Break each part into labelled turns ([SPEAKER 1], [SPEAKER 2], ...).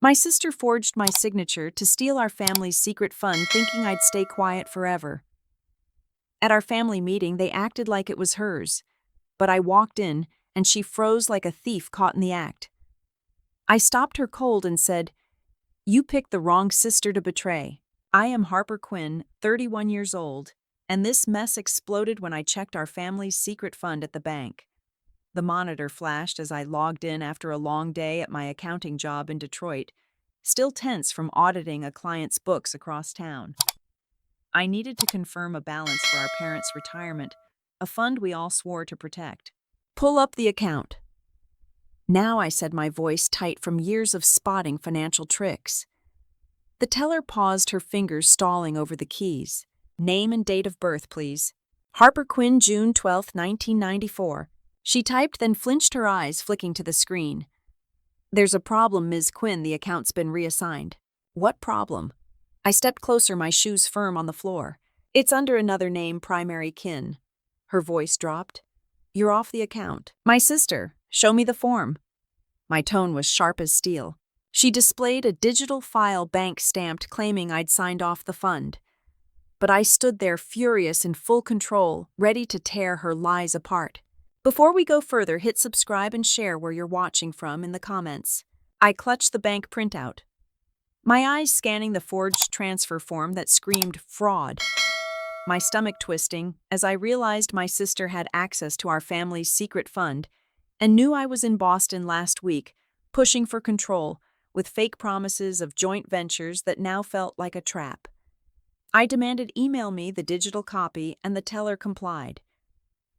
[SPEAKER 1] My sister forged my signature to steal our family's secret fund, thinking I'd stay quiet forever. At our family meeting, they acted like it was hers, but I walked in, and she froze like a thief caught in the act. I stopped her cold and said, "You picked the wrong sister to betray. I am Harper Quinn, 31 years old, and this mess exploded when I checked our family's secret fund at the bank." The monitor flashed as I logged in after a long day at my accounting job in Detroit, still tense from auditing a client's books across town. I needed to confirm a balance for our parents' retirement, a fund we all swore to protect. "Pull up the account." Now, I said, my voice tight from years of spotting financial tricks. The teller paused, her fingers stalling over the keys. "Name and date of birth, please." "Harper Quinn, June 12, 1994. She typed, then flinched, her eyes flicking to the screen. "There's a problem, Ms. Quinn. The account's been reassigned." "What problem?" I stepped closer, my shoes firm on the floor. "It's under another name, primary kin." Her voice dropped. "You're off the account." "My sister. Show me the form." My tone was sharp as steel. She displayed a digital file, bank stamped, claiming I'd signed off the fund. But I stood there, furious, in full control, ready to tear her lies apart. Before we go further, hit subscribe and share where you're watching from in the comments. I clutched the bank printout, my eyes scanning the forged transfer form that screamed fraud. My stomach twisting as I realized my sister had access to our family's secret fund and knew I was in Boston last week, pushing for control, with fake promises of joint ventures that now felt like a trap. I demanded email me the digital copy, and the teller complied,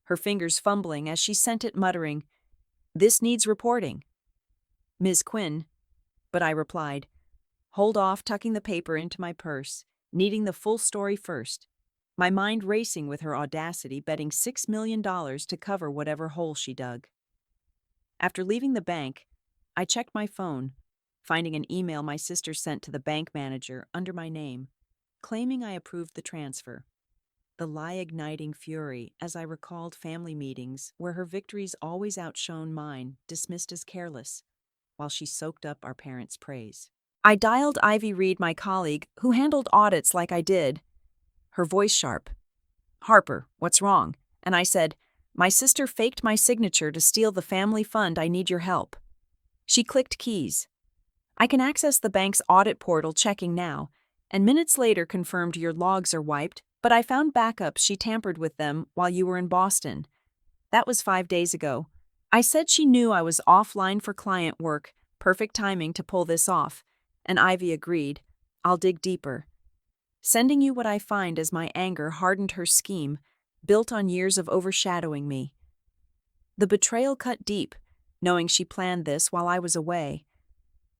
[SPEAKER 1] her fingers fumbling as she sent it, muttering, "This needs reporting." "Ms. Quinn," but I replied, "Hold off," tucking the paper into my purse, needing the full story first. My mind racing with her audacity, betting $6 million to cover whatever hole she dug. After leaving the bank, I checked my phone, finding an email my sister sent to the bank manager under my name, claiming I approved the transfer. The lie igniting fury as I recalled family meetings where her victories always outshone mine, dismissed as careless, while she soaked up our parents' praise. I dialed Ivy Reed, my colleague, who handled audits like I did. Her voice sharp. "Harper, what's wrong?" And I said, "My sister faked my signature to steal the family fund. I need your help." She clicked keys. "I can access the bank's audit portal, checking now," and minutes later confirmed, "Your logs are wiped, but I found backups. She tampered with them while you were in Boston." That was 5 days ago. I said she knew I was offline for client work, perfect timing to pull this off, and Ivy agreed. "I'll dig deeper." Sending you what I find, as my anger hardened her scheme, built on years of overshadowing me. The betrayal cut deep, knowing she planned this while I was away.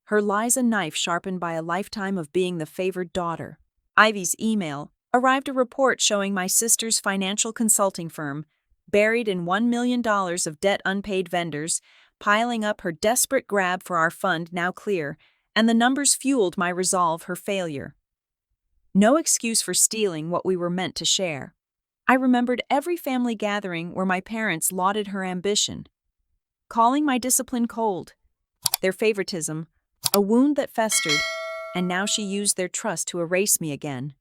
[SPEAKER 1] Her lies a knife sharpened by a lifetime of being the favored daughter. Ivy's email arrived, a report showing my sister's financial consulting firm, buried in $1 million of debt, unpaid vendors, piling up, her desperate grab for our fund now clear, and the numbers fueled my resolve, her failure. No excuse for stealing what we were meant to share. I remembered every family gathering where my parents lauded her ambition, calling my discipline cold, their favoritism a wound that festered, and now she used their trust to erase me again.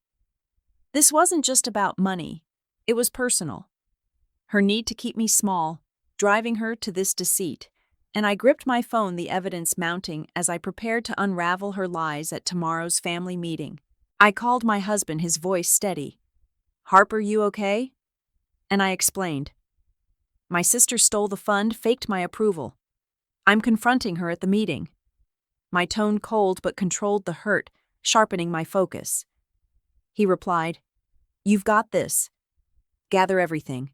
[SPEAKER 1] This wasn't just about money, it was personal. Her need to keep me small, driving her to this deceit, and I gripped my phone, the evidence mounting as I prepared to unravel her lies at tomorrow's family meeting. I called my husband, his voice steady. "Harper, you okay?" And I explained. "My sister stole the fund, faked my approval. I'm confronting her at the meeting." My tone cold but controlled the hurt, sharpening my focus. He replied, "You've got this. Gather everything."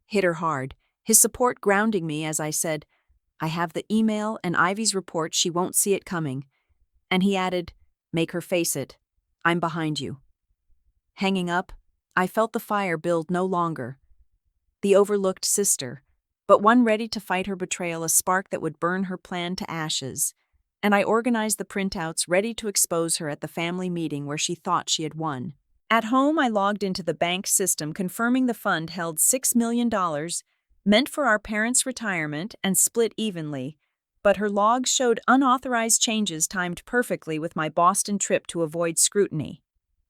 [SPEAKER 1] Hit her hard, his support grounding me as I said, "I have the email and Ivy's report. She won't see it coming." And he added, "Make her face it. I'm behind you." Hanging up, I felt the fire build no longer. The overlooked sister, but one ready to fight her betrayal, a spark that would burn her plan to ashes. And I organized the printouts, ready to expose her at the family meeting where she thought she had won. At home, I logged into the bank system, confirming the fund held $6 million, meant for our parents' retirement and split evenly, but her logs showed unauthorized changes timed perfectly with my Boston trip to avoid scrutiny.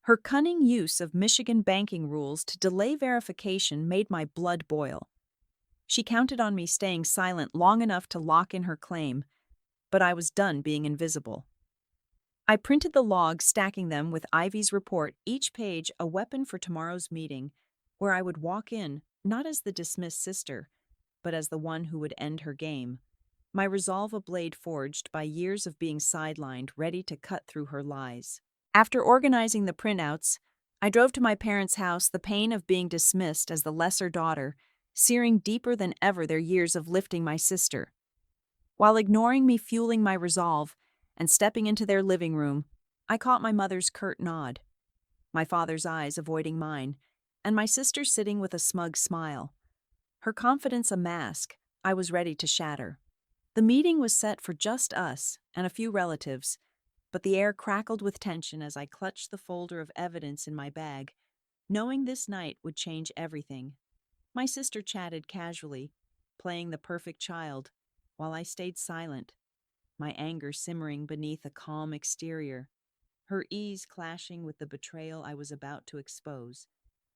[SPEAKER 1] Her cunning use of Michigan banking rules to delay verification made my blood boil. She counted on me staying silent long enough to lock in her claim, but I was done being invisible. I printed the logs, stacking them with Ivy's report, each page a weapon for tomorrow's meeting, where I would walk in, not as the dismissed sister, but as the one who would end her game. My resolve a blade forged by years of being sidelined, ready to cut through her lies. After organizing the printouts, I drove to my parents' house, the pain of being dismissed as the lesser daughter, searing deeper than ever their years of lifting my sister. While ignoring me fueling my resolve and stepping into their living room, I caught my mother's curt nod, my father's eyes avoiding mine, and my sister sitting with a smug smile. Her confidence a mask I was ready to shatter. The meeting was set for just us and a few relatives, but the air crackled with tension as I clutched the folder of evidence in my bag, knowing this night would change everything. My sister chatted casually, playing the perfect child, while I stayed silent, my anger simmering beneath a calm exterior, her ease clashing with the betrayal I was about to expose.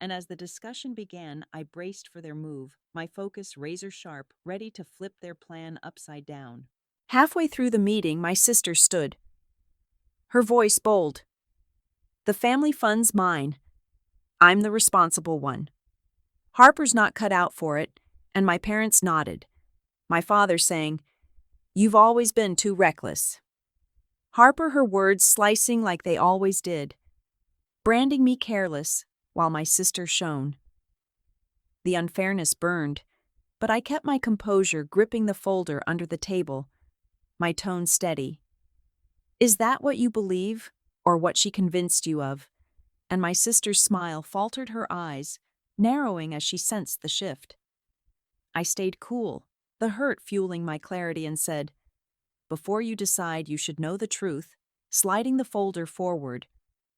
[SPEAKER 1] And as the discussion began, I braced for their move, my focus razor sharp, ready to flip their plan upside down. Halfway through the meeting, my sister stood, her voice bold. "The family fund's mine. I'm the responsible one. Harper's not cut out for it," and my parents nodded, my father saying, "You've always been too reckless." Harper, her words slicing like they always did, branding me careless, while my sister shone. The unfairness burned, but I kept my composure, gripping the folder under the table, my tone steady. "Is that what you believe, or what she convinced you of?" And my sister's smile faltered, her eyes narrowing as she sensed the shift. I stayed cool, the hurt fueling my clarity, and said, "Before you decide, you should know the truth," sliding the folder forward,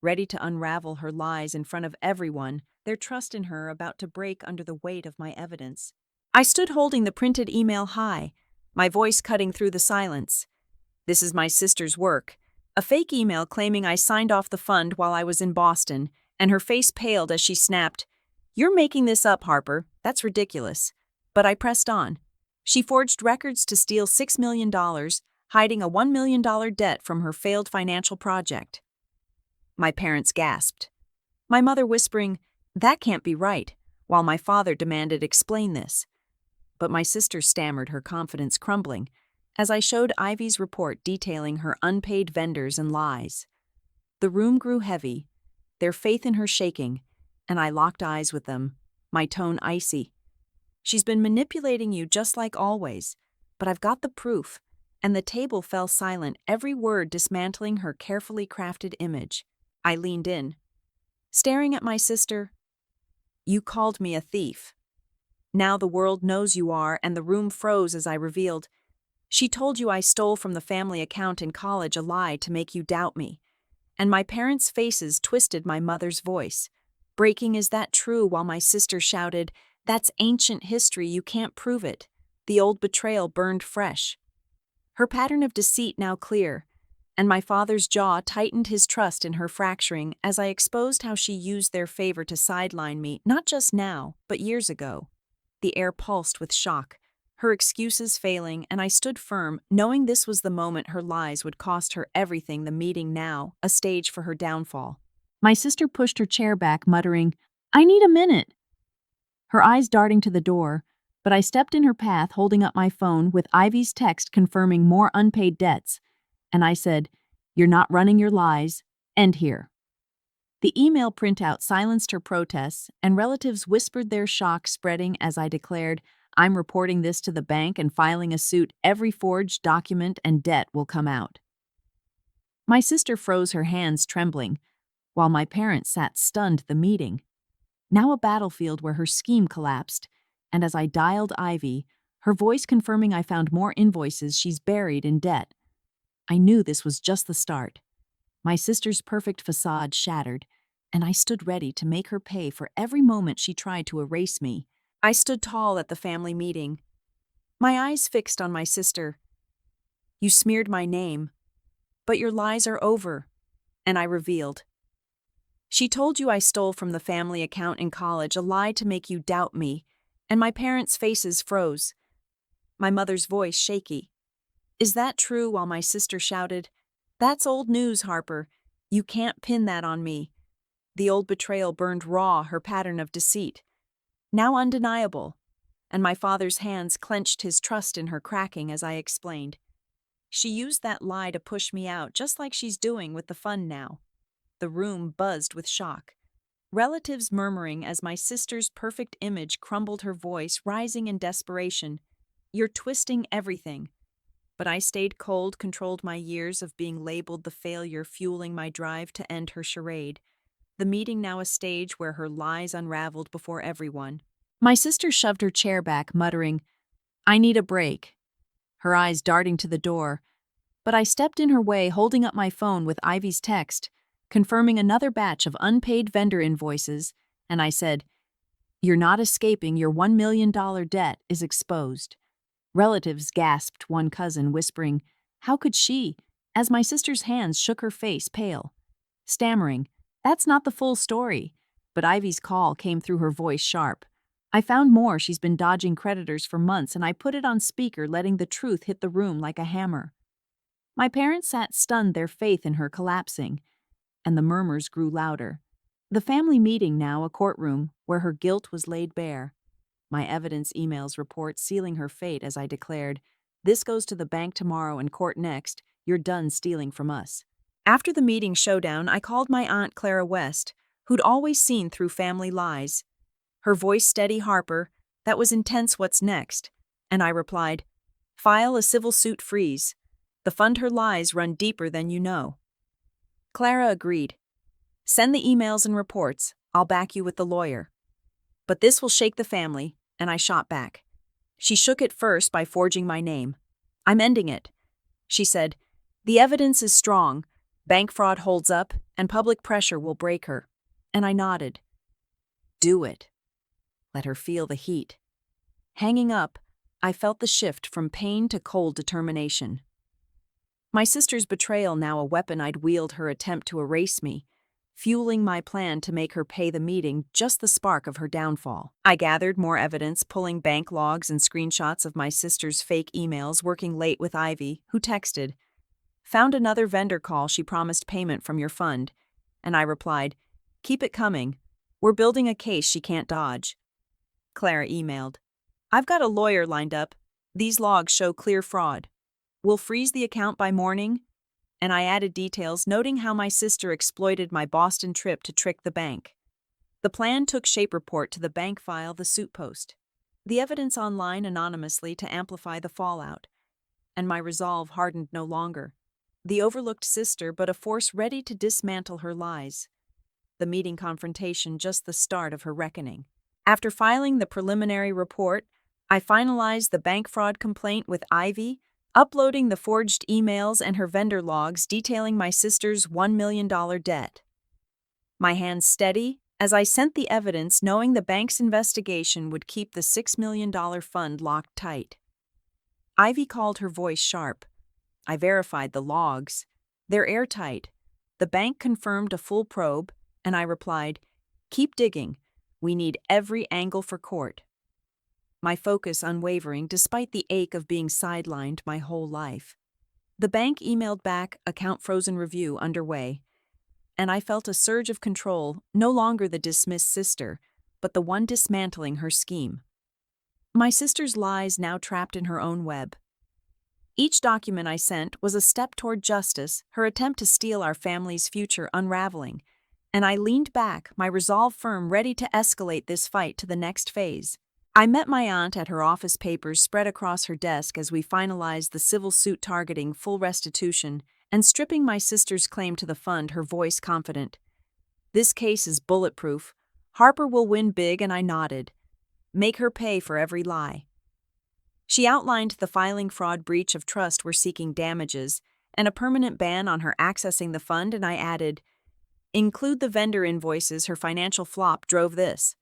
[SPEAKER 1] ready to unravel her lies in front of everyone, their trust in her about to break under the weight of my evidence. I stood holding the printed email high, my voice cutting through the silence. "This is my sister's work." A fake email claiming I signed off the fund while I was in Boston, and her face paled as she snapped, "You're making this up, Harper. That's ridiculous." But I pressed on. She forged records to steal $6 million, hiding a $1 million debt from her failed financial project. My parents gasped, my mother whispering, "That can't be right," while my father demanded, "Explain this." But my sister stammered, her confidence crumbling, as I showed Ivy's report detailing her unpaid vendors and lies. The room grew heavy, their faith in her shaking, and I locked eyes with them, my tone icy. "She's been manipulating you just like always, but I've got the proof," and the table fell silent, every word dismantling her carefully crafted image. I leaned in, staring at my sister. "You called me a thief. Now the world knows you are," and the room froze as I revealed, "She told you I stole from the family account in college, a lie to make you doubt me." And my parents' faces twisted, my mother's voice breaking, "Is that true?" while my sister shouted, "That's ancient history, you can't prove it." The old betrayal burned fresh, her pattern of deceit now clear, and my father's jaw tightened, his trust in her fracturing, as I exposed how she used their favor to sideline me, not just now, but years ago. The air pulsed with shock, her excuses failing, and I stood firm, knowing this was the moment her lies would cost her everything. The meeting now, a stage for her downfall. My sister pushed her chair back, muttering, "I need a minute," her eyes darting to the door, but I stepped in her path, holding up my phone with Ivy's text confirming more unpaid debts, and I said, "You're not running your lies. End here." The email printout silenced her protests, and relatives whispered, their shock spreading as I declared, "I'm reporting this to the bank and filing a suit. Every forged document and debt will come out." My sister froze, her hands trembling, while my parents sat stunned. The meeting, now a battlefield where her scheme collapsed, and as I dialed Ivy, her voice confirming I found more invoices she's buried in debt. I knew this was just the start. My sister's perfect facade shattered, and I stood ready to make her pay for every moment she tried to erase me. I stood tall at the family meeting, my eyes fixed on my sister, You smeared my name. But your lies are over. And I revealed. She told you I stole from the family account in college, a lie to make you doubt me, and my parents' faces froze. My mother's voice shaky. Is that true? While my sister shouted, That's old news, Harper. You can't pin that on me. The old betrayal burned raw, her pattern of deceit. Now undeniable. And my father's hands clenched, his trust in her cracking as I explained. She used that lie to push me out, just like she's doing with the fund now. The room buzzed with shock. Relatives murmuring as my sister's perfect image crumbled, her voice rising in desperation. You're twisting everything. But I stayed cold, controlled my years of being labeled the failure, fueling my drive to end her charade. The meeting now a stage where her lies unraveled before everyone. My sister shoved her chair back, muttering, I need a break, her eyes darting to the door. But I stepped in her way, holding up my phone with Ivy's text, confirming another batch of unpaid vendor invoices, and I said, You're not escaping, your $1 million debt is exposed. Relatives gasped, one cousin whispering, How could she? As my sister's hands shook her face pale. Stammering, That's not the full story. But Ivy's call came through, her voice sharp. I found more. She's been dodging creditors for months, and I put it on speaker, letting the truth hit the room like a hammer. My parents sat stunned, their faith in her collapsing, and the murmurs grew louder. The family meeting now a courtroom where her guilt was laid bare. My evidence emails report sealing her fate as I declared, This goes to the bank tomorrow and court next. You're done stealing from us. After the meeting showdown, I called my aunt Clara West, who'd always seen through family lies. Her voice steady, Harper, that was intense, what's next? And I replied, File a civil suit, freeze. The fund, her lies run deeper than you know. Clara agreed. Send the emails and reports. I'll back you with the lawyer. But this will shake the family, and I shot back. She shook it first by forging my name. I'm ending it. She said, The evidence is strong. Bank fraud holds up, and public pressure will break her. And I nodded. Do it. Let her feel the heat. Hanging up, I felt the shift from pain to cold determination. My sister's betrayal now a weapon I'd wield, her attempt to erase me, fueling my plan to make her pay the meeting, just the spark of her downfall. I gathered more evidence, pulling bank logs and screenshots of my sister's fake emails, working late with Ivy, who texted, Found another vendor call, she promised payment from your fund. And I replied, Keep it coming. We're building a case she can't dodge. Clara emailed, I've got a lawyer lined up. These logs show clear fraud. We'll freeze the account by morning. And I added details, noting how my sister exploited my Boston trip to trick the bank. The plan took shape. Report to the bank, file the suit, post the evidence online anonymously to amplify the fallout. And my resolve hardened no longer. The overlooked sister, but a force ready to dismantle her lies. The meeting confrontation just the start of her reckoning. After filing the preliminary report, I finalized the bank fraud complaint with Ivy, uploading the forged emails and her vendor logs detailing my sister's $1 million debt. My hands steady as I sent the evidence, knowing the bank's investigation would keep the $6 million fund locked tight. Ivy called, her voice sharp. I verified the logs. They're airtight. The bank confirmed a full probe, and I replied, Keep digging. We need every angle for court. My focus unwavering despite the ache of being sidelined my whole life. The bank emailed back, account frozen, review underway. And I felt a surge of control, no longer the dismissed sister, but the one dismantling her scheme. My sister's lies now trapped in her own web. Each document I sent was a step toward justice, her attempt to steal our family's future unraveling. And I leaned back, my resolve firm, ready to escalate this fight to the next phase. I met my aunt at her office, papers spread across her desk as we finalized the civil suit targeting full restitution and stripping my sister's claim to the fund, her voice confident. This case is bulletproof. Harper will win big, and I nodded. Make her pay for every lie. She outlined the filing fraud, breach of trust, we're seeking damages, and a permanent ban on her accessing the fund, and I added, include the vendor invoices, her financial flop drove this.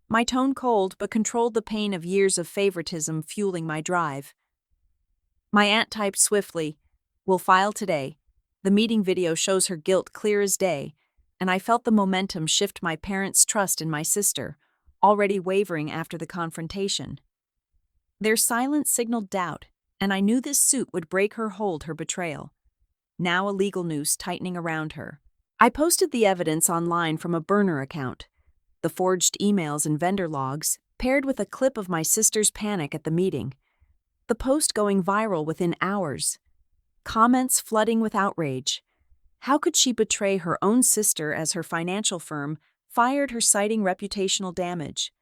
[SPEAKER 1] My tone cold but controlled the pain of years of favoritism fueling my drive. My aunt typed swiftly, "We'll file today." The meeting video shows her guilt clear as day, and I felt the momentum shift my parents' trust in my sister, already wavering after the confrontation. Their silence signaled doubt, and I knew this suit would break her hold her betrayal. Now a legal noose tightening around her. I posted the evidence online from a burner account, the forged emails and vendor logs, paired with a clip of my sister's panic at the meeting. The post going viral within hours. Comments flooding with outrage. How could she betray her own sister as her financial firm fired her, citing reputational damage?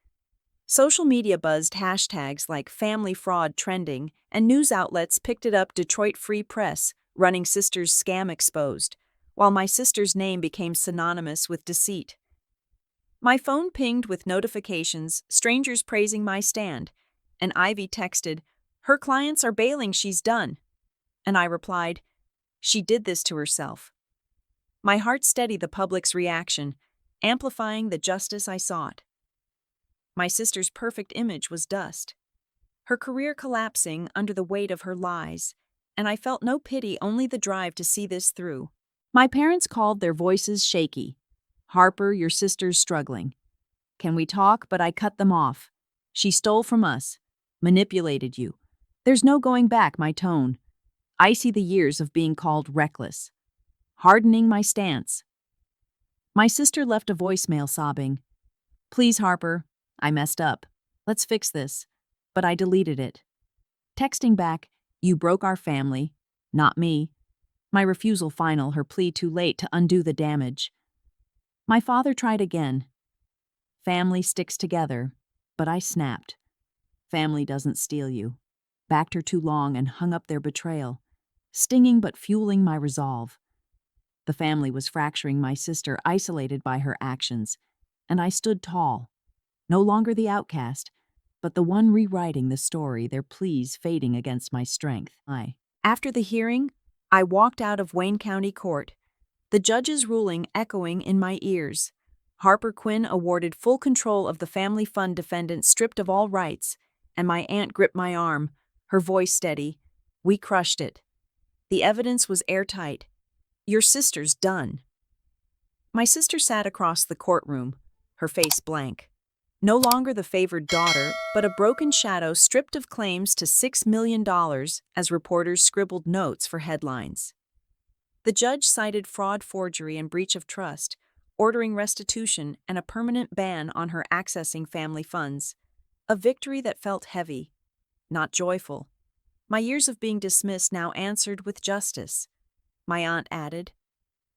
[SPEAKER 1] Social media buzzed hashtags like family fraud trending, and news outlets picked it up. Detroit Free Press running sister's scam exposed, while my sister's name became synonymous with deceit. My phone pinged with notifications, strangers praising my stand, and Ivy texted, "Her clients are bailing, she's done." And I replied, "She did this to herself." My heart steadied the public's reaction, amplifying the justice I sought. My sister's perfect image was dust, her career collapsing under the weight of her lies, and I felt no pity, only the drive to see this through. My parents called, their voices shaky. "Harper, your sister's struggling. Can we talk?" But I cut them off. "She stole from us, manipulated you. There's no going back," my tone. I see the years of being called reckless, hardening my stance. My sister left a voicemail sobbing, "Please, Harper, I messed up. Let's fix this." But I deleted it. Texting back, "You broke our family, not me." My refusal final, her plea too late to undo the damage. My father tried again. "Family sticks together," but I snapped. "Family doesn't steal you." Backed her too long and hung up their betrayal, stinging but fueling my resolve. The family was fracturing, my sister isolated by her actions, and I stood tall, no longer the outcast, but the one rewriting the story, their pleas fading against my strength. After the hearing, I walked out of Wayne County Court, the judge's ruling echoing in my ears. Harper Quinn awarded full control of the family fund, defendant stripped of all rights, and my aunt gripped my arm, her voice steady. "We crushed it. The evidence was airtight. Your sister's done." My sister sat across the courtroom, her face blank. No longer the favored daughter, but a broken shadow stripped of claims to $6 million as reporters scribbled notes for headlines. The judge cited fraud, forgery, and breach of trust, ordering restitution and a permanent ban on her accessing family funds. A victory that felt heavy, not joyful. My years of being dismissed now answered with justice. My aunt added,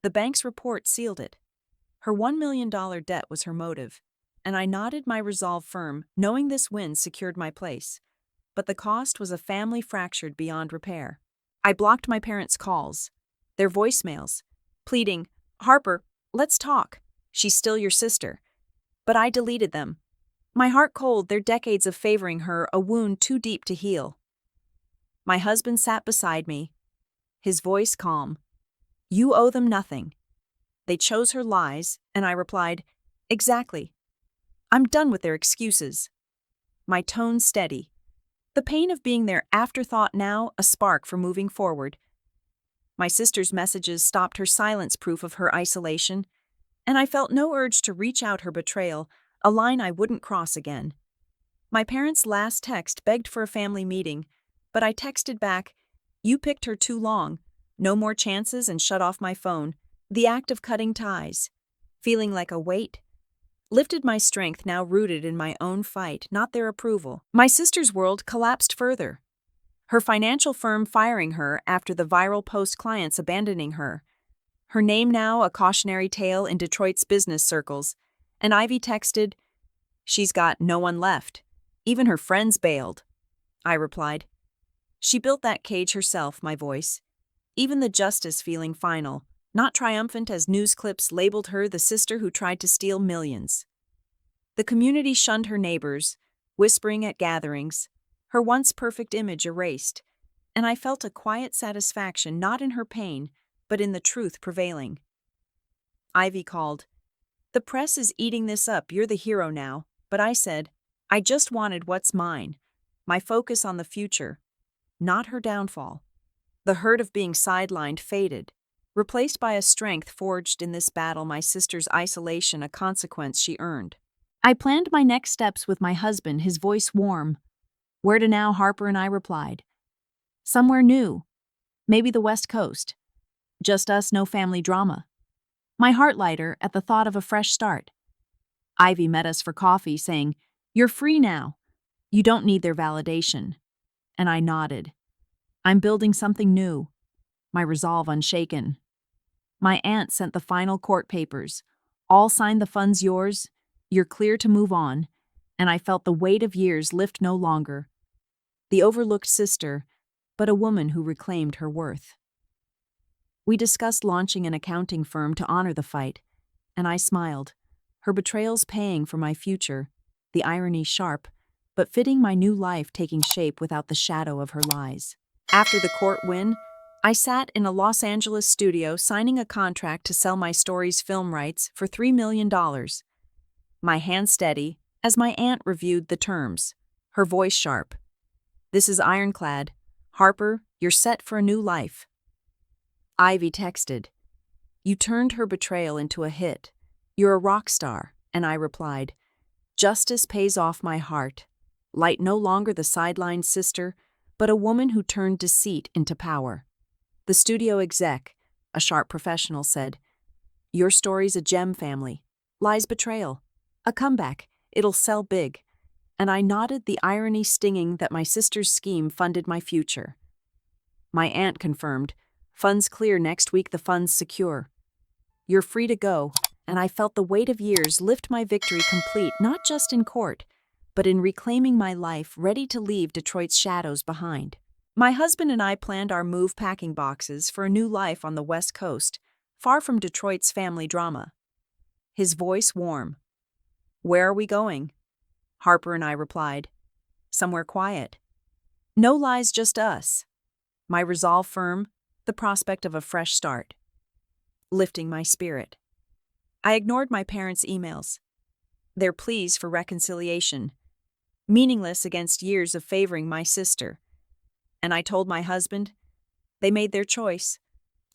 [SPEAKER 1] "The bank's report sealed it. Her $1 million debt was her motive." And I nodded, my resolve firm, knowing this win secured my place. But the cost was a family fractured beyond repair. I blocked my parents' calls, their voicemails, pleading, "Harper, let's talk. She's still your sister." But I deleted them. My heart cold, their decades of favoring her, a wound too deep to heal. My husband sat beside me, his voice calm. "You owe them nothing. They chose her lies," and I replied, "Exactly. I'm done with their excuses." My tone steady. The pain of being their afterthought now, a spark for moving forward. My sister's messages stopped her silence, proof of her isolation, and I felt no urge to reach out her betrayal, a line I wouldn't cross again. My parents' last text begged for a family meeting, but I texted back, "You picked her too long. No more chances," and shut off my phone, the act of cutting ties. Feeling like a weight lifted, my strength now rooted in my own fight, not their approval. My sister's world collapsed further. Her financial firm firing her after the viral post, clients abandoning her. Her name now a cautionary tale in Detroit's business circles. And Ivy texted, "She's got no one left. Even her friends bailed." I replied, "She built that cage herself," my voice. Even the justice feeling final, not triumphant, as news clips labeled her the sister who tried to steal millions. The community shunned her neighbors, whispering at gatherings, her once perfect image erased, and I felt a quiet satisfaction not in her pain, but in the truth prevailing. Ivy called, "The press is eating this up, you're the hero now," but I said, "I just wanted what's mine, my focus on the future, not her downfall. The hurt of being sidelined faded, replaced by a strength forged in this battle, my sister's isolation a consequence she earned. I planned my next steps with my husband, his voice warm. Where to now, Harper and I replied. Somewhere new. Maybe the West Coast. Just us, no family drama. My heart lighter at the thought of a fresh start. Ivy met us for coffee, saying, You're free now. You don't need their validation. And I nodded. I'm building something new. My resolve unshaken. My aunt sent the final court papers. All signed, the funds yours. You're clear to move on. And I felt the weight of years lift no longer. The overlooked sister, but a woman who reclaimed her worth. We discussed launching an accounting firm to honor the fight, and I smiled. Her betrayals paying for my future, the irony sharp, but fitting my new life taking shape without the shadow of her lies. After the court win, I sat in a Los Angeles studio signing a contract to sell my story's film rights for $3 million. My hand steady as my aunt reviewed the terms, her voice sharp. This is ironclad. Harper, you're set for a new life. Ivy texted. You turned her betrayal into a hit. You're a rock star, and I replied. Justice pays off my heart. Light no longer the sidelined sister, but a woman who turned deceit into power. The studio exec, a sharp professional, said, Your story's a gem, family. Lies betrayal. A comeback. It'll sell big. And I nodded, the irony stinging that my sister's scheme funded my future. My aunt confirmed, Funds clear next week, the funds secure. You're free to go, and I felt the weight of years lift my victory complete, not just in court, but in reclaiming my life, ready to leave Detroit's shadows behind. My husband and I planned our move, packing boxes for a new life on the West Coast, far from Detroit's family drama. His voice warm. Where are we going? Harper and I replied. Somewhere quiet. No lies, just us. My resolve firm, the prospect of a fresh start. Lifting my spirit. I ignored my parents' emails. Their pleas for reconciliation. Meaningless against years of favoring my sister. And I told my husband, they made their choice.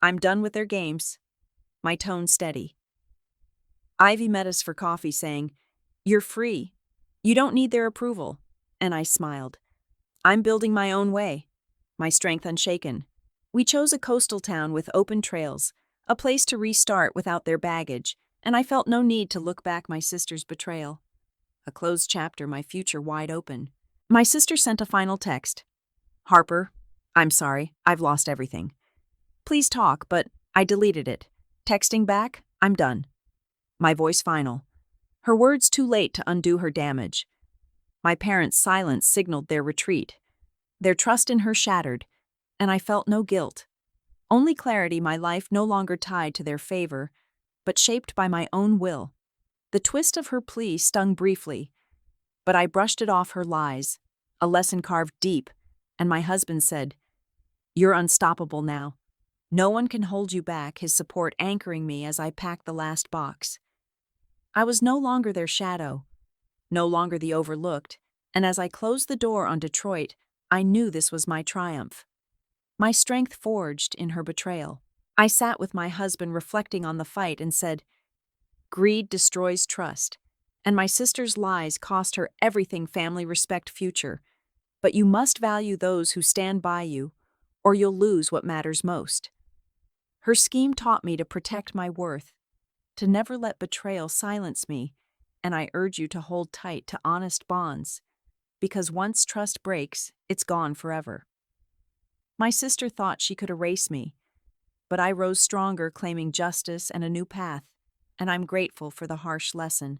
[SPEAKER 1] I'm done with their games. My tone steady. Ivy met us for coffee, saying, You're free. You don't need their approval. And I smiled. I'm building my own way. My strength unshaken. We chose a coastal town with open trails, a place to restart without their baggage, and I felt no need to look back my sister's betrayal. A closed chapter, my future wide open. My sister sent a final text. Harper, I'm sorry, I've lost everything. Please talk, but I deleted it. Texting back, I'm done. My voice final. Her words too late to undo her damage. My parents' silence signaled their retreat. Their trust in her shattered, and I felt no guilt. Only clarity, my life no longer tied to their favor, but shaped by my own will. The twist of her plea stung briefly, but I brushed it off, her lies, a lesson carved deep, and my husband said, You're unstoppable now. No one can hold you back, his support anchoring me as I packed the last box. I was no longer their shadow, no longer the overlooked, and as I closed the door on Detroit, I knew this was my triumph. My strength forged in her betrayal. I sat with my husband reflecting on the fight and said, Greed destroys trust, and my sister's lies cost her everything, family, respect, future. But you must value those who stand by you, or you'll lose what matters most. Her scheme taught me to protect my worth, to never let betrayal silence me, and I urge you to hold tight to honest bonds, because once trust breaks, it's gone forever. My sister thought she could erase me, but I rose stronger, claiming justice and a new path, and I'm grateful for the harsh lesson.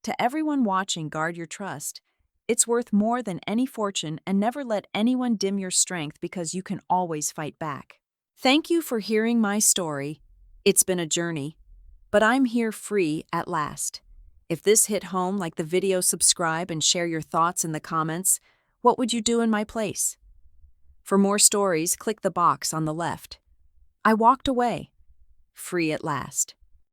[SPEAKER 1] To everyone watching, guard your trust. It's worth more than any fortune, and never let anyone dim your strength, because you can always fight back. Thank you for hearing my story. It's been a journey, but I'm here free at last. If this hit home, like the video, subscribe, and share your thoughts in the comments. What would you do in my place? For more stories, click the box on the left. I walked away, free at last.